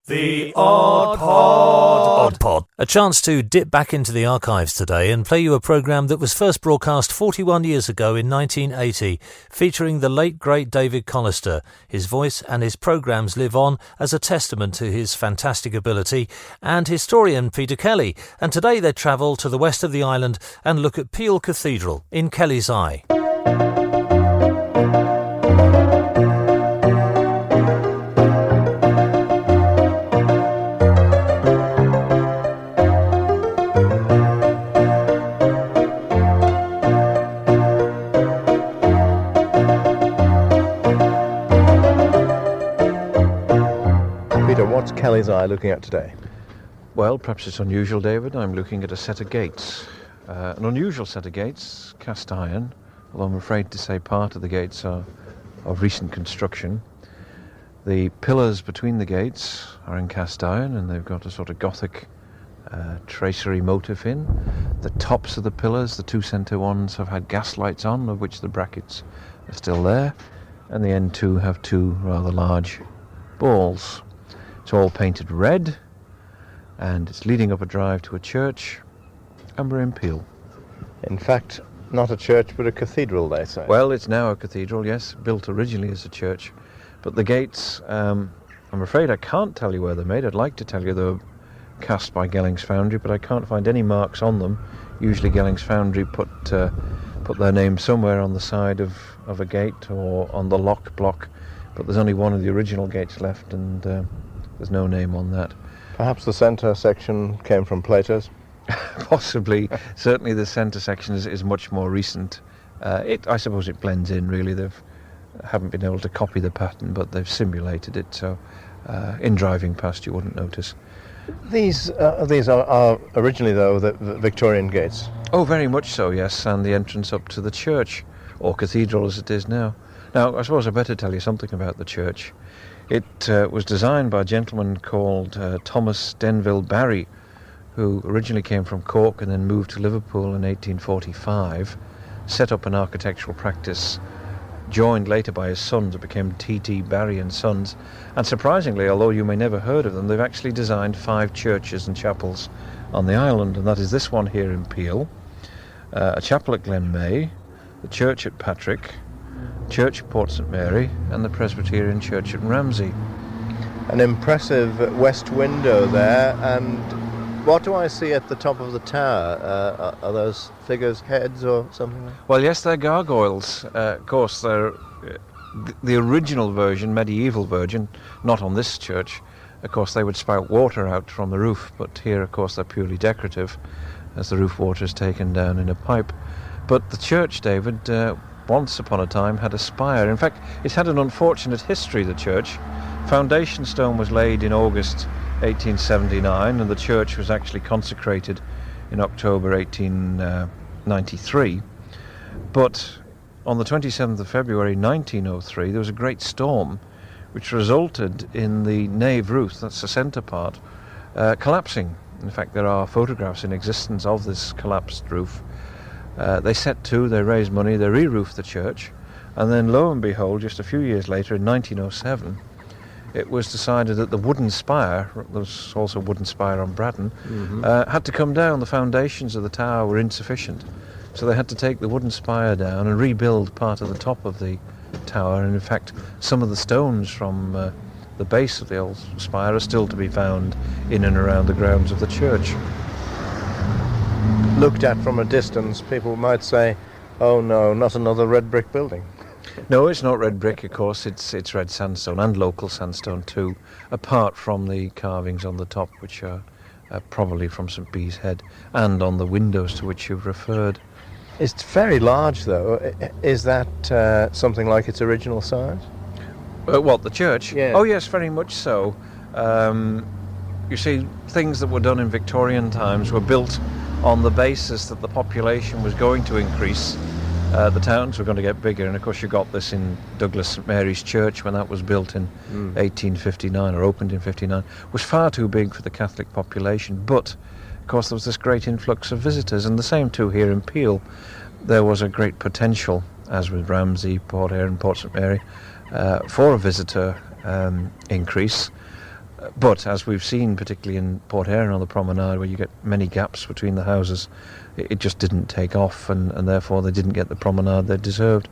The Odd Pod. Odd Pod. A chance to dip back into the archives today and play you a programme that was first broadcast 41 years ago in 1980, featuring the late great David Collister. His voice and his programmes live on as a testament to his fantastic ability, and historian Peter Kelly. And today they travel to the west of the island and look at Peel Cathedral in Kelly's Eye. What's Kelly's Eye looking at today? Well, perhaps it's unusual, David. I'm looking at a set of gates. An unusual set of gates, cast iron, although I'm afraid to say part of the gates are of recent construction. The pillars between the gates are in cast iron, and they've got a sort of Gothic tracery motif in. The tops of the pillars, the two centre ones, have had gas lights on, of which the brackets are still there, and the end two have two rather large balls. It's all painted red, and it's leading up a drive to a church, and we're in Peel. In fact, not a church, but a cathedral, they say. Well, it's now a cathedral, yes, built originally as a church. But the gates, I'm afraid I can't tell you where they're made. I'd like to tell you they were cast by Gellings Foundry, but I can't find any marks on them. Usually Gellings Foundry put their name somewhere on the side of a gate or on the lock block, but there's only one of the original gates left, and there's no name on that. Perhaps the centre section came from Plato's? Possibly. Certainly the centre section is much more recent. I suppose it blends in, really. They haven't been able to copy the pattern, but they've simulated it, so in driving past you wouldn't notice. These are originally, though, the Victorian gates? Oh, very much so, yes, and the entrance up to the church, or cathedral as it is now. Now, I suppose I better tell you something about the church. It was designed by a gentleman called Thomas Denville Barry, who originally came from Cork and then moved to Liverpool in 1845, set up an architectural practice, joined later by his sons. It became T.T. Barry and Sons, and surprisingly, although you may never heard of them, they've actually designed 5 churches and chapels on the island, and that is this one here in Peel, a chapel at Glenmay, the church at Patrick, Church at Port St Mary, and the Presbyterian Church at Ramsey. An impressive west window there, and what do I see at the top of the tower? Are those figures' heads or something? Well, yes, they're gargoyles. Of course, they're the original version, medieval version, not on this church. Of course, they would spout water out from the roof, but here, of course, they're purely decorative, as the roof water is taken down in a pipe. But the church, David, once upon a time had a spire. In fact, it's had an unfortunate history, the church. Foundation stone was laid in August 1879, and the church was actually consecrated in October 1893. But on the 27th of February 1903, there was a great storm which resulted in the nave roof, that's the centre part, collapsing. In fact, there are photographs in existence of this collapsed roof. They set to, they raised money, they re-roofed the church, and then lo and behold, just a few years later, in 1907, it was decided that the wooden spire, there was also a wooden spire on Braddon, had to come down. The foundations of the tower were insufficient, so they had to take the wooden spire down and rebuild part of the top of the tower, and in fact, some of the stones from the base of the old spire are still to be found in and around the grounds of the church. Looked at from a distance, people might say, oh no, not another red brick building. No, it's not red brick, of course. It's red sandstone, and local sandstone too, apart from the carvings on the top, which are probably from St Bees Head, and on the windows to which you've referred. It's very large, though. Is that something like its original size? What, the church? Yeah. Oh yes, very much so. You see, things that were done in Victorian times were built on the basis that the population was going to increase. The towns were going to get bigger, and of course you got this in Douglas St Mary's Church when that was built in 1859, or opened in 59, was far too big for the Catholic population. But of course there was this great influx of visitors, and the same too here in Peel. There was a great potential, as with Ramsey, Port Eyre and Port St Mary, for a visitor increase. But as we've seen, particularly in Port Erin on the promenade, where you get many gaps between the houses, it just didn't take off, and therefore they didn't get the promenade they deserved.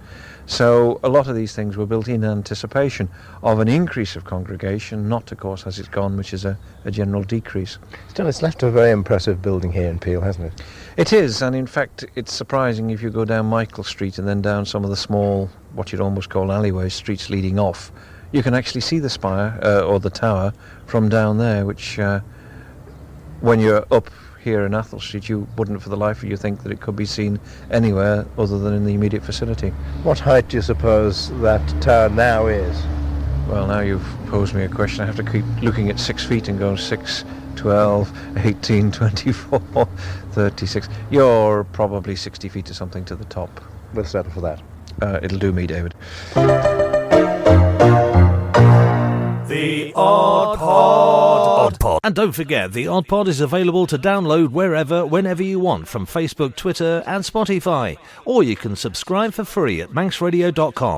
So a lot of these things were built in anticipation of an increase of congregation, not, of course, as it's gone, which is a general decrease. Still, it's left a very impressive building here in Peel, hasn't it? It is, and in fact it's surprising if you go down Michael Street and then down some of the small, what you'd almost call alleyways, streets leading off, you can actually see the spire, or the tower, from down there, which when you're up here in Athol Street, you wouldn't for the life of you think that it could be seen anywhere other than in the immediate vicinity. What height do you suppose that tower now is? Well, now you've posed me a question. I have to keep looking at 6 feet and going 6, 12, 18, 24, 36. You're probably 60 feet or something to the top. We'll settle for that. It'll do me, David. The Odd Pod. And don't forget, the Odd Pod is available to download wherever, whenever you want from Facebook, Twitter and Spotify. Or you can subscribe for free at manxradio.com.